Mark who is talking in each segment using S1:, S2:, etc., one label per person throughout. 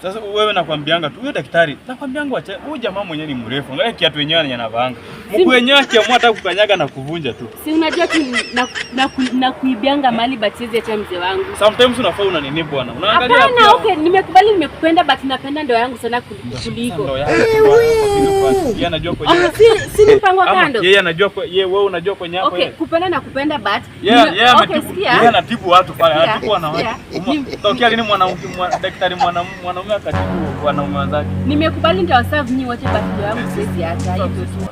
S1: Sasa wewe nakwambianga tu huyo daktari, nakwambianga acha huyo jamaa mwenyewe ni mrefu. Angalia kiatu wenyewe anavanga. Mkuu wenyewe akiamua hata kukanyaga na kuvunja tu.
S2: Si unajua tu na kuibianga mali batizi acha mzee wangu.
S1: Sometimes unafaa una nini bwana? Unaangalia
S2: hapo. Hapana, okay, nimekubali nimekupenda but napenda ndoa yangu sana kuliko.
S1: Yeye anajua kwenye.
S2: Si mpango kando.
S1: Yeye anajua wewe unajua kwenye hapo.
S2: Okay, kupenda na kupenda but
S1: yeye anatibu watu pale, anatibu wanawake. Tokea lini daktari mwanaume akatibu wanaume wenzake? Nimekubali
S2: nitawaserve nyinyi wote but ndoa yangu siwezi acha hivyo tu.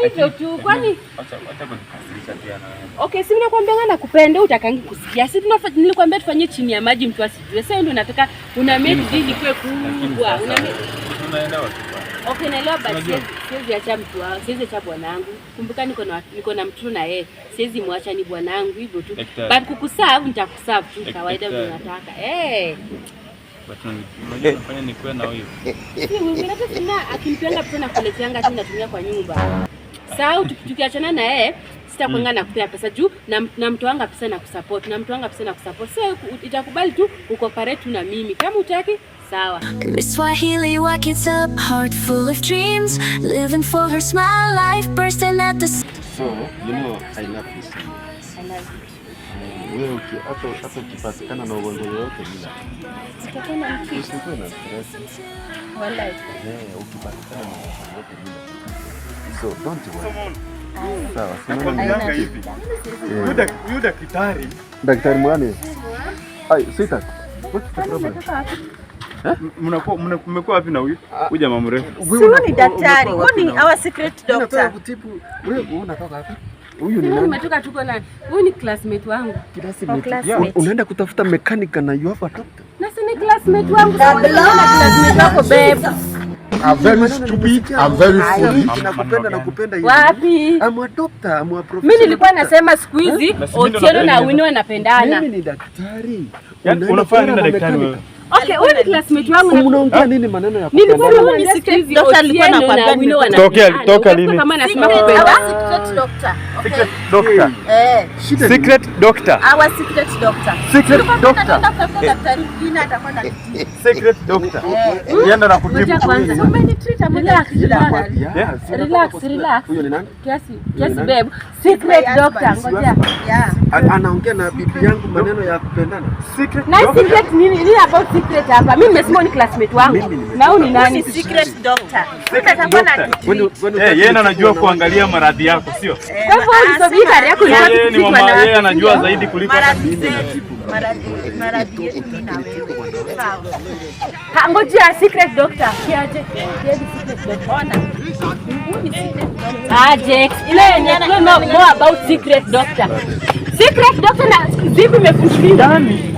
S2: Hivyo tu kwani
S1: acha kunikasirisha pia na wewe.
S2: Okay, si nakwambia nakupenda utakangi kusikia. Si nilikwambia tufanye chini ya maji mtu asijue. Sasa ndio unataka una make deal kwa kubwa.
S1: Unaelewa tu.
S2: Okay, naelewa but siwezi acha mtu wangu. Siwezi acha bwanangu. Kumbuka niko na mtu na yeye. Siwezi muacha ni bwanangu hivyo tu. But kukuserve nitakuserve tu kawaida unataka.
S1: Unajua nafanya nikuwe na huyo.
S2: Mimi hata sina akinipenda pesa na kuleteanga tu natumia kwa nyumba. Sasa tukiachana na yeye sitakwanga na kupea pesa juu na mtu wangu pesa na kusupport. Na mtu wangu pesa na kusupport. Sasa itakubali tu ukooperate tu na mimi. Kama utaki sawa.
S3: Miss Swahili wakes up heart full of dreams, living for her smile life bursting at the
S4: So, you know, I love this.
S2: I love you.
S4: Wewe hata ukipatikana na ugonjwa yoyote bila.
S2: Utakana mtu.
S4: Usikuwe na stress.
S2: Wallahi.
S4: Ukipatikana na ugonjwa yoyote bila. So, don't worry.
S1: Sawa, nakwambianga hivi. Huyo daktari.
S4: Daktari mwani? Ai, sita. What's the problem?
S1: Mmekuwa wapi na huyu jamaa mrefu?
S5: Huyu ni daktari. Huyu ni our secret doctor.
S4: Unataka kutibu. Wewe unatoka wapi? Huyu ni nani?
S2: Nimetoka tuko na huyu ni classmate wangu.
S4: Classmate. Unaenda kutafuta mechanic na you have a doctor.
S2: Na si ni classmate wangu. Classmate wako babe.
S4: I'm very stupid. I'm very foolish. Nakupenda hivi.
S2: Wapi?
S4: I'm a doctor. I'm a professor.
S2: Mimi nilikuwa nasema siku hizi Otieno na Winnie wanapendana.
S4: Mimi ni daktari.
S1: Unafanya nini na daktari wewe?
S2: Okay, wewe ni classmate wangu na
S4: unaongea nini maneno ya
S2: kupenda? Nilikuwa ni secret doctor alikuwa anakuambia Winnie wanapendana.
S1: Toka lini?
S2: Kama nasema kupenda.
S5: Secret doctor.
S1: Secret doctor. Secret doctor.
S5: Our secret doctor.
S1: Secret doctor.
S5: Daktari mwingine atakwenda kutibu.
S1: Secret doctor. Yenda na kutibu.
S2: So many treat relax.
S4: Huyo ni nani?
S2: Kiasi babe. Secret doctor. Ngoja.
S4: Anaongea na bibi yangu maneno ya kupendana.
S2: Secret. Na secret nini about secret hapa? Mimi nimesema ni classmate wangu. Na huyu ni nani?
S5: Secret doctor.
S1: Yeye anajua kuangalia maradhi yako, sio?
S2: Kwa hivyo hizo bidhaa yako
S1: yeye anajua zaidi kuliko
S5: maradhi yetu mimi na wewe. Sawa.
S2: Ngojea secret doctor. Kiaje secret doctor. Aje explain more about secret doctor. Secret doctor na vipi imefundishwa ndani?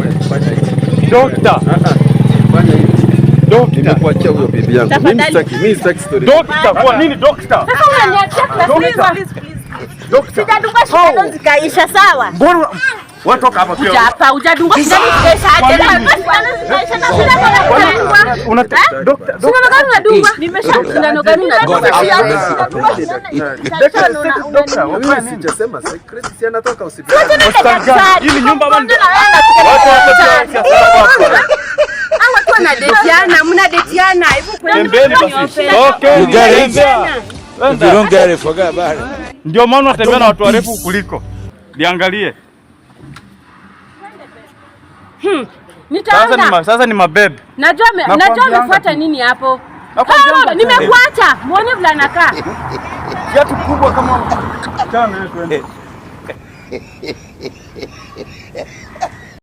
S1: Doctor. Doctor.
S4: Nimekuachia huyo bibi yangu. Mimi sitaki story.
S1: Doctor, kwa nini doctor?
S2: Sasa unaniachia class
S1: Doctor.
S5: Sitadunga shida zikaisha sawa.
S1: Mbona watoka hapa pia?
S2: Hujadunga shida zikaisha aje?
S1: Una doctor.
S2: Sina gani unadunga? Nimesha gani unadunga?
S4: Doctor, sijasema secret si anatoka usiku.
S1: Hili nyumba bwana.
S2: Watu wanadetiana, mnadetiana hivyo kweli.
S1: Okay,
S6: if you don't get it, forget about it.
S1: Ndio maana unatembea na watu warefu kuliko. Liangalie.
S2: Nitaanza.
S1: Sasa ni mabebe.
S2: Najua umefuata nini hapo? Nimekuacha. Muone vile anakaa.
S1: Kiatu kubwa kama chana twende.